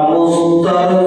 মুস্তার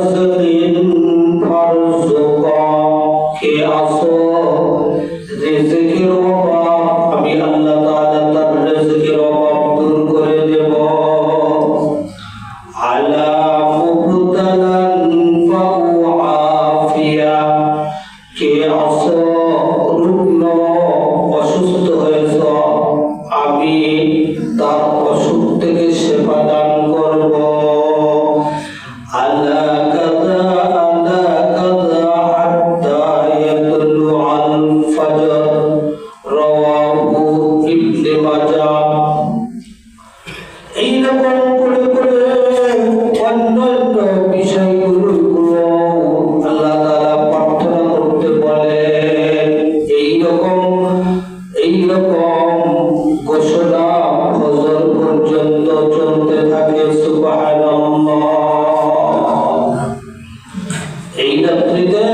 এই রাত্রিতে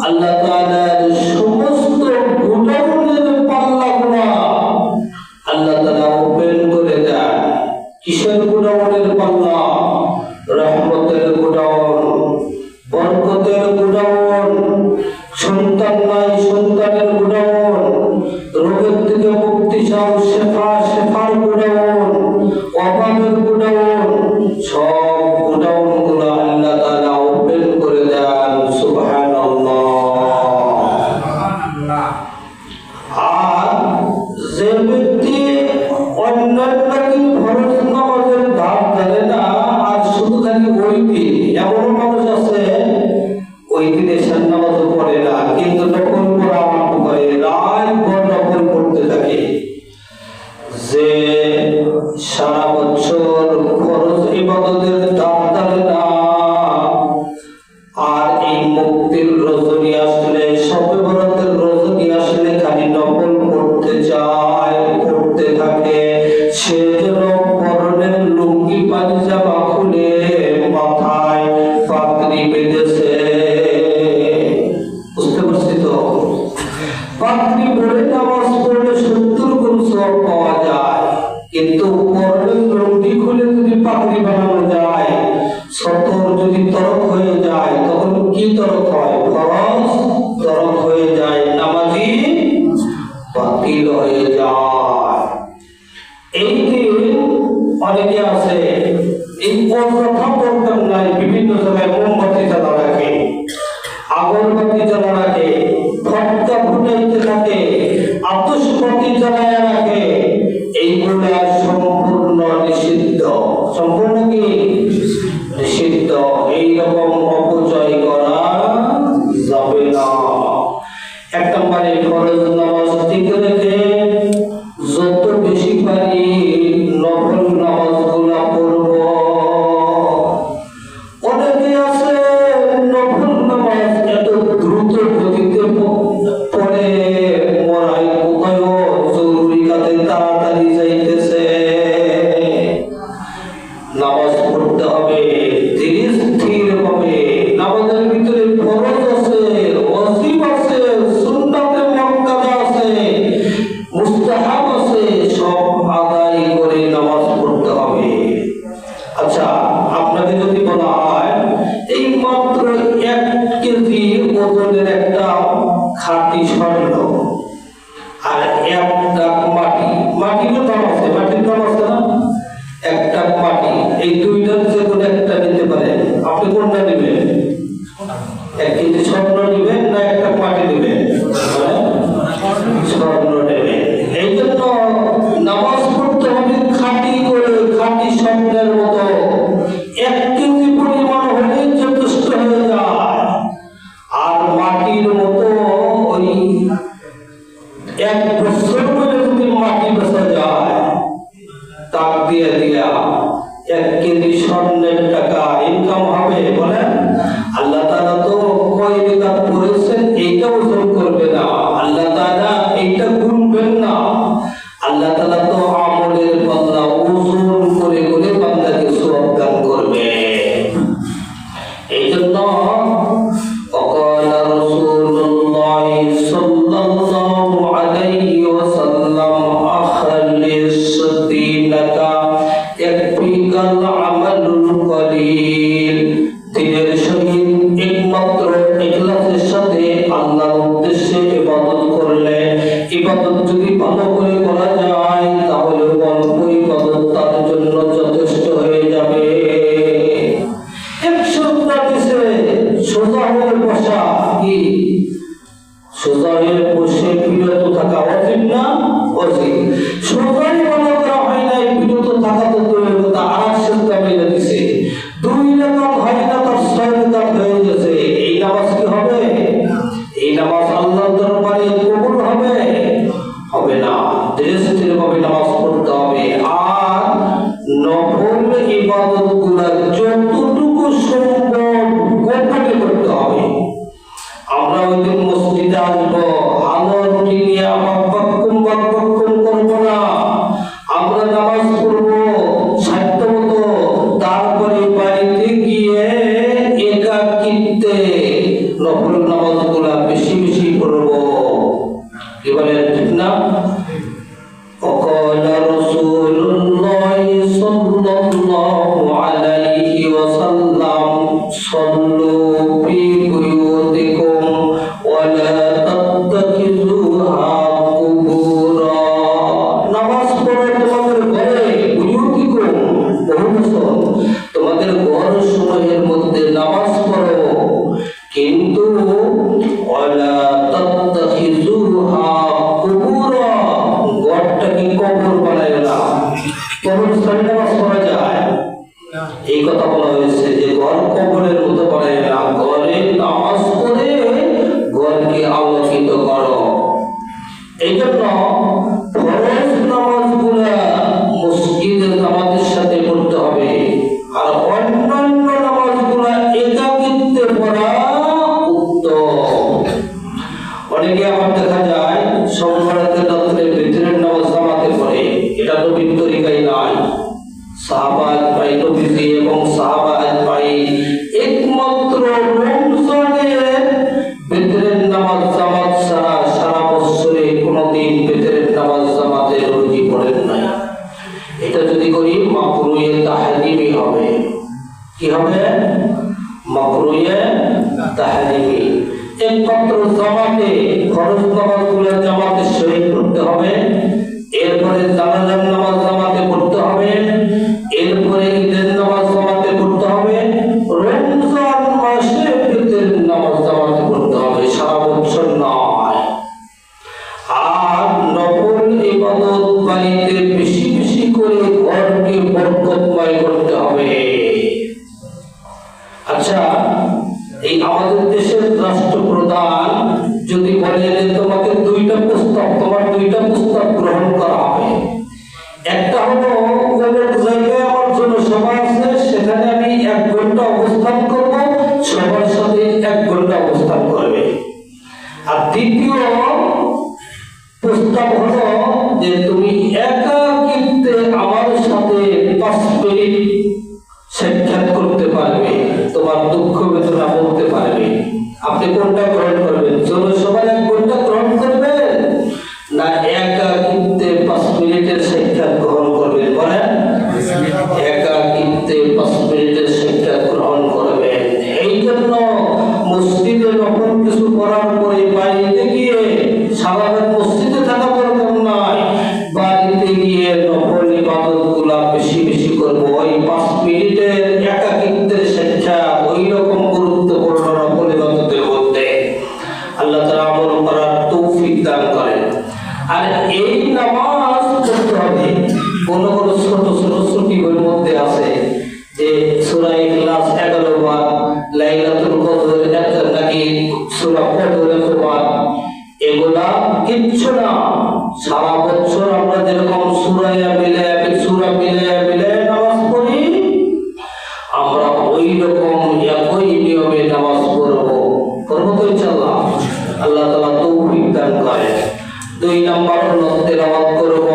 আল্লাহ তাআলার সমস্ত গুনাহের পাল্লাগুলো আল্লাহ তাআলা ওপেন করে দেন। কিসের গুনাহের পাল্লা? রহমতের গুনাহ, বরকতের গুনাহ, সন্তান নাই সন্তানের গুনাহ, রোগের থেকে মুক্তি চাও শেফার গুনাহ, অভাবের গুনাহ, সব গুনাহগুলো আল্লাহ তাআলা ওপেন করে দেন। সুবহানাল্লাহ। আর যে ব্যক্তি অন্যান্য দিন ফরজ নামাজের ধার ধারে না, আর শুধু খালি ওই দিন, এমন মানুষ আছে ওই দিনে শান নামাজও পড়ে না, কিন্তু নকল পড়া আরম্ভ করে, রাত ভর নকল পড়তে থাকে। যে সারা বছর ফরজ ইবাদতের ধার ধারে না, আর এই মুক্তির রজনী আসলে, শবে বরাতের রজনী আসলে খালি নকল পড়তে যায়, পড়তে থাকে। সে যেন পরনের লুঙ্গি পায়জামা খুলে মাথায় পাগড়ি বেঁধেছে। বুঝতে পারছি তো? পাগড়ি পরে নামাজ পড়লে 70 গুণ সওয়াব পাওয়া যায়, কিন্তু পরনের লুঙ্গি খুলে যদি পাগড়ি বানানো যায়, সতর যদি তরক হয়ে যায়, তখন কি তরক হয়? ফরজ তরক হয়ে যায়, নামাজি বাতিল হয়ে যায়। এই দিন অনেকে আছে এই অযথা দরকার নাই, বিভিন্ন জায়গায় মোমবাতি জ্বালা রাখে, আগরবাতি জ্বালা রাখে, ফটকা ফুটাইতে থাকে, আতশবাতি জ্বালায় রাখে। এইগুলা সম্পূর্ণ নিষিদ্ধ। সম্পূর্ণ কি নিষিদ্ধ? এইরকম অপচয় করা যাবে না। এক নম্বরে ফরজ নামাজ ঠিক রেখে যত বেশি পারি নফল নামাজগুলা পড়ব। অনেকে আছে নফল নামাজ এত দ্রুত গতিতে পড়ে, মরাই কোথায় জরুরি কাজে তাড়াতাড়ি যাইতেছে। নামাজ পড়তে হবে ধীরে স্থির ভাবে। নামাজের ভিতরে ফরজ আছে, ওয়াজিব আছে, সুন্নাতে মুআক্কাদা আছে, মুস্তাহাব আছে, সব আদায় করে নামাজ পড়তে হবে। আচ্ছা, আপনাকে যদি বলা হয় এই মাত্র 1 কেজি ওজনের একটা খাঁটি স্বর্ণ আর 1 টাক মাটি, মাটিরও দাম আছে, মাটির দাম আছে না, 1 টাক মাটি, এই দুইটার যে কোনো একটা নিতে পারেন, আপনি কোনটা নেবেন? 1 কেজি স্বর্ণ নেবেন না 1 টাক মাটি নেবেন? স্বর্ণ নেবেন। এই জন্য নামাজ পড়তে হবে খাঁটি করে, খাঁটি স্বর্ণের মতো। 1 কেজি পরিমাণ হলে যথেষ্ট হয়ে যায়। আর মাটির মতো ওই 1 বছর করে যদি মাটি বেচা যায়, তাক দিয়ে দিয়া 1 কেজি স্বর্ণের টাকা ইনকাম হবে। বলেন, আল্লাহ তাআলা তো কয় রিকাত পড়েছেন এইটা ওজন করবে না, আল্লাহ তাআলা এইটা গুনবেন না। আল্লাহ তাআলা তো আমলের পাল্লা ওজন করে করে বান্দাকে সওয়াব দান করবে। এই জন্য وقال رسول الله صلى الله عليه وسلم أخلص دينك يكفيك العمل القليل। দিনের সহিত একমাত্র ইখলাসের সাথে আল্লাহর উদ্দেশ্যে ইবাদত করলে, ইবাদত যদি ভালো করে করা যায়, তাহলে অল্প ইবাদত তার জন্য যথেষ্ট হয়ে যাবে। সোজা হয়ে বসা কি? সোজা হয়ে বসে বিরত থাকা ওয়াজিব না? ওয়াজিব। সোজাই বলা করা হয় নাই, বিরত থাকা তো দূরের কথা, আরেক সিজদা মেরে দিছে, 2 রাকাত হয় না, তার 6 রাকাত হয়ে গেছে। এই নামাজ কি হবে? এই নামাজ আল্লাহর দরবারে কবুল হবে? হবে না। ধীরে স্থির ভাবে নামাজ পড়তে হবে। আর নফল ইবাদতগুলো যতটুকু সম্ভব গোপনে করতে হবে। আমরা ওই দিন মসজিদে আসবো, আলো রুটি নিয়ে বাক্যম করবো না। আমরা নামাজ পড়বো সাধ্য মতো, তারপর عليه وسلم صلوا في بيوتكم ولا تتخذوها قبورا নামাজ পড়ো তোমাদের ঘরে বুয়ুতিকুম বহুবচন তোমাদের ঘর সমূহের মধ্যে নামাজ পড়ো কিন্তু ওয়ালা তাত্তাখিযুহা কুবুরা ঘরটাকে কবর বানায় না কবরস্থানে নামাজ পড়া যায় এই কথা বলা হয়েছে যে ঘর কবরের মতো বানায় না ঘরে নামাজ পড়ে ঘরকে আলোকিত করো এই জন্য ফরজ নামাজগুলা মসজিদে জামাতের সাথে পড়তে হবে আর অন্যান্য নামাজগুলা একাকিত্বে পড়া উত্তম অনেকে আবার দেখা যায় সোমবারের রাত্রে ভিতরের নামাজ জামাতে পড়ে এটা নবীর তরিকায় নাই সাহাবাত পাই নবীজি এবং সাহাবাত পাই একমাত্র রমজানের ভিতরের নামাজ জামাত ছাড়া সারা বছরে কোনোদিন ভিতরের নামাজ জামাতে রুজি পড়েন নাই এটা যদি করি মাকরুহে তাহরিমি হবে কি হবে মাকরুহে তাহরিমি একমাত্র জামাতে ফরজ নামাজগুলো জামাতে শরীক করতে হবে এরপরে জানাজার নামাজ জামাতে পড়তে হবে এরপরে ঈদের নামাজ জামাতে পড়তে হবে রমজান মাসে ঈদের নামাজ জামাতে পড়তে হবে সারা বছর নয় আর নফল ইবাদত বাড়িতে বেশি বেশি করে ঘরকে বরকতময় করতে হবে আচ্ছা এই আমাদের দেশের রাষ্ট্রপ্রধান যদি বলে যে তোমাকে দুইটা প্রস্তাব গ্রহণ করা হবে একটা হলো অমুক জায়গায় আমার জনসভা আছে সেখানে আমি 1 ঘন্টা অবস্থান করব সবার সাথে 1 ঘন্টা অবস্থান করবে আর দ্বিতীয় প্রস্তাব হলো যে তুমি একাকিত্বে আমার সাথে 5 মিনিট সাক্ষাৎ করতে পারবে তোমার দুঃখ বেদনা বলতে পারবে আপনি কোনটা গ্রহণ করবেন জনসভায় 1 ঘন্টা গ্রহণ করবেন না একাকিত্বে 5 মিনিটের সাক্ষাৎ গ্রহণ করবেন বলেন একাকিত্বে 5 মিনিটের সাক্ষাৎ গ্রহণ করবেন এই জন্য মসজিদে যখন কিছু করার পরে বাড়িতে গিয়ে সারা রাত মসজিদে থাকা দরকার নাই বাড়িতে গিয়ে নফল ইবাদতগুলা বেশি বেশি করব ওই 5 মিনিটের একাকিত্বের সাক্ষাৎ ওই রকম গুরুত্বপূর্ণ নফল ইবাদতের মধ্যে আল্লাহ তাআলা আমল করার তৌফিক দান করেন আর এই নামাজ পড়তে হবে কোন কোন ছোট ছোট ছুটির মধ্যে আছে যে সূরা ইখলাস 11 বার লাইলাতুল কদর নাকি সূরা কদর 1 বার এগুলা কিচ্ছু না সারা বছর আমরা যেরকম সূরা মিলে নামাজ পড়ি আমরা ওই রকম একই নিয়মে নামাজ পড়বো তো ইনশাআল্লাহ আল্লাহ তাআলা তৌফিক দান করেন 2 নাম্বার হলো তেলাওয়াত করব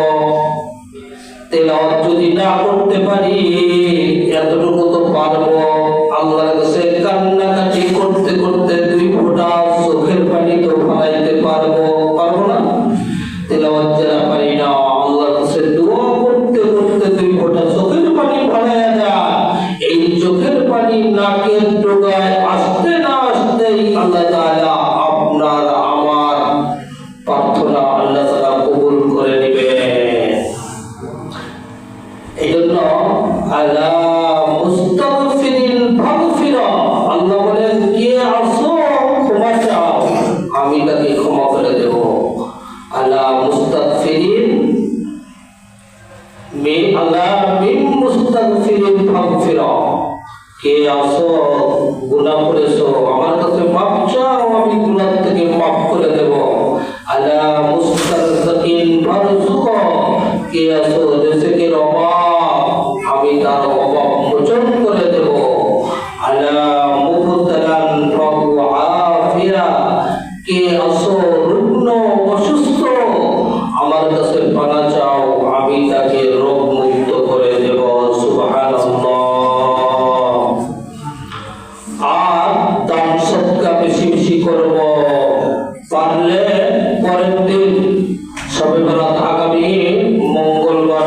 তেলাওয়াত যদি না করতে পারি এতটুকু তো পারবো আল্লাহর কাছে কান্নাকাটি করতে করতে 2 ফোঁটা চোখের পানি তো ফেলাইতে পারবো না তেলাওয়াত যারা পারি না আল্লাহর কাছে দোয়া করতে করতে 2 ফোঁটা চোখের পানি ফেলাইয়া যায় এই চোখের পানি নাকের ডগায় আসতে না আসতেই আল্লাহ তাআলা আপনার আমার প্রার্থনা আল্লাহ তাআলা কবুল করে নেবেন এইজন্য আলা মুস্তাগফিরিন ফাগফিরা আল্লাহ বলেন কে আসো ক্ষমা চাও আমি তাকে ক্ষমা করে দেব আলা মুস্তাগফিরিন মিন মুস্তাগফিরিন ফাগফিরা কে আসো গুনাহ করেছো আমার কাছে মাফ চাও আমি গুনাহ থেকে মাফ করে দেব আলা মুস্তাগফিরিন ফারজুকা কে আসো রিজকের অভাব আমি তার অভাব মোচন করে দেব আলা মুবতালান ফাহু আফিয়া কে আসো রুগ্ন অসুস্থ আমার কাছে পানা চাও আমি তাকে রোগ মুক্ত করে দেব সুবহানাল্লাহ আর দান সদকা বেশি বেশি করব পারলে পরের দিন শবে বরাত আগামী মঙ্গলবার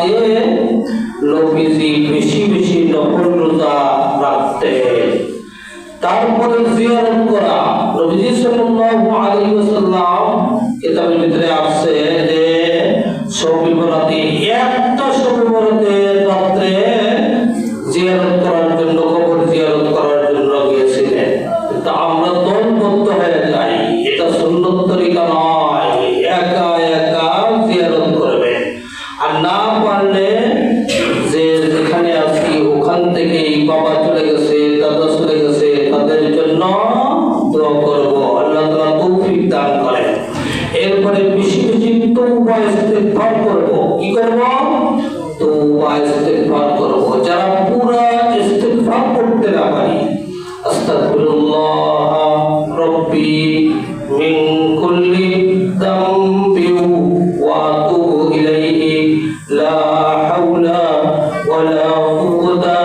বাদে নবীজি বেশি বেশি নফল রোজা রাখতেন। তারপরে জিয়ারত করা, নবীজি সাল্লাল্লাহু আলাইহি ওয়াসাল্লাম কিতাবের ভিতরে আছে যে শবে বরাতে একটা শবে বরাতে রাতে জিয়ারত করার জন্য, কবর জিয়ারত করার জন্য গিয়েছিলেন। কিন্তু আমরা দলবদ্ধ হয়ে যাই, এটা সুন্নত তরিকা নয়। একা একা জিয়ারত করবে, আর না পারলে যে যেখানে আছি ওখান থেকে বাবা চলে গেছে, দাদা চলে গেছে, তাদের জন্য দোয়া করব, আল্লাহ তাআলা তৌফিক দান করেন। এরপরে বেশি বেশি তওবা ইস্তিগফার করব। কি করব? তওবা ইস্তিগফার করব। যারা পুরা ইস্তিগফার করতে না পারি, আস্তাগফিরুল্লাহ রাব্বি মিন কুল্লি যামবি ওয়া আতুবু ইলাইহি লা হাওলা ওয়ালা কুওয়াতা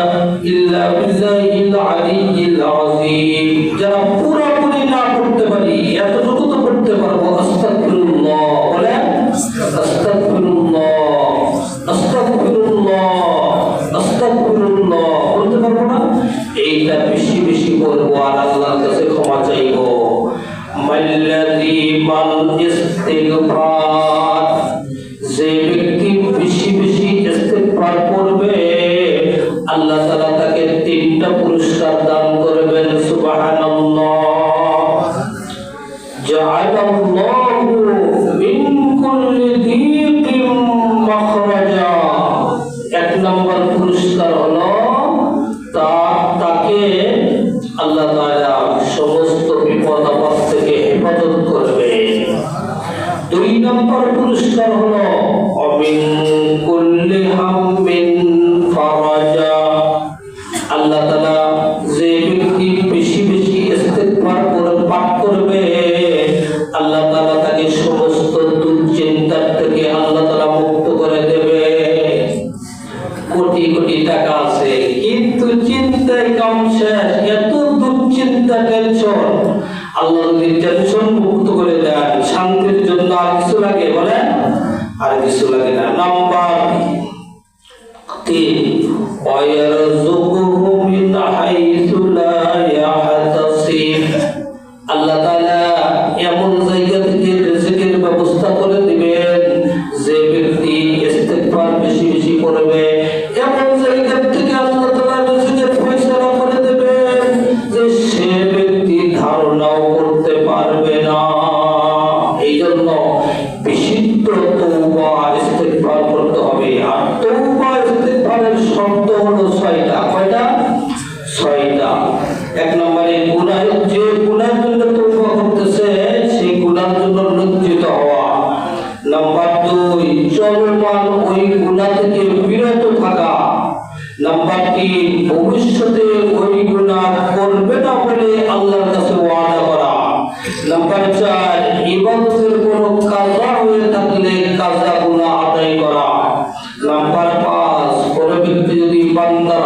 ইল্লা বিল্লাহিল আলিয়্যিল আযীম। যারা পুরোপুরি না করতে পারি, এতটুকু তো করতে পারবো, আস্তাগফিরুল্লাহ বলে, আস্তাগফিরুল্লাহ আস্তাগফিরুল্লাহ আস্তাগফিরুল্লাহ বলতে পারবো না? এইটা বেশি বেশি করবো আর আল্লাহর কাছে ক্ষমা চাইবো। মাল্লাযী মাল ইস্তিগফার, যে ব্যক্তি বেশি বেশি ইস্তিগফার করবে আল্লাহ তাআলা তাকে 3টা পুরস্কার দান করবেন। সুবহানাল্লাহ। জাআলাল্লাহু মিন কুল্লি দীকিম মাখরাজা। 1 নম্বর পুরস্কার হলো তাকে আল্লাহ তাআলা সমস্ত বিপদ আপদ থেকে হেফাজত করবে। 2 নম্বর পুরস্কার হলো মিন কুল্লি হাম্মিন ফারাজা। আল্লাহ তাআলা যে ব্যক্তি বেশি বেশি ইস্তিগফার করে পাঠ করবে আল্লাহ তাআলা তাকে সমস্ত দুশ্চিন্তার থেকে আল্লাহ তাআলা মুক্ত করে দেবে। কোটি কোটি টাকা আছে কিন্তু চিন্তায় কাম শেষ, এত দুশ্চিন্তা টেনশন। আল্লাহ যদি টেনশন মুক্ত করে দেন, শান্তির জন্য আর কিছু লাগে বলেন? আর কিছু লাগে না। নাম্বার 3, ওয়ায়ারযুকুহু মিন হাইসু লা ইয়াহতাসিব। আল্লাহ তাআলা এমন জায়গা থেকে রিজিকের ব্যবস্থা করে দিবেন, যে ব্যক্তি ইস্তিগফার বেশি বেশি করবে এমন জায়গা থেকে আল্লাহ তাআলা রিজিকের ফয়সালা করে দেবেন যে সে ব্যক্তি ধারণাও করতে পারবে না। এই জন্য বিশুদ্ধ তওবা ইস্তিগফার করতে হবে। আর তওবা ইস্তিগফারের শর্ত হলো 6টা। কয়টা? 6টা। 1 নম্বরে গুনাহ, যে গুনাহের জন্য তওবা করতেছে সেই গুনাহের জন্য লজ্জিত হওয়া। নাম্বার 2, চলমান ওই গুনাহ থেকে বিরত থাকা। নাম্বার 3, ভবিষ্যতে ওই গুনাহ করবে না বলে আল্লাহর কাছে ওয়াদা করা। নাম্বার 4, ইবাদতের কোনো কাজা হয়ে থাকলে কাজা গুনাহ আদায় করা। নাম্বার 5, কোনো ব্যক্তি যদি বান্দার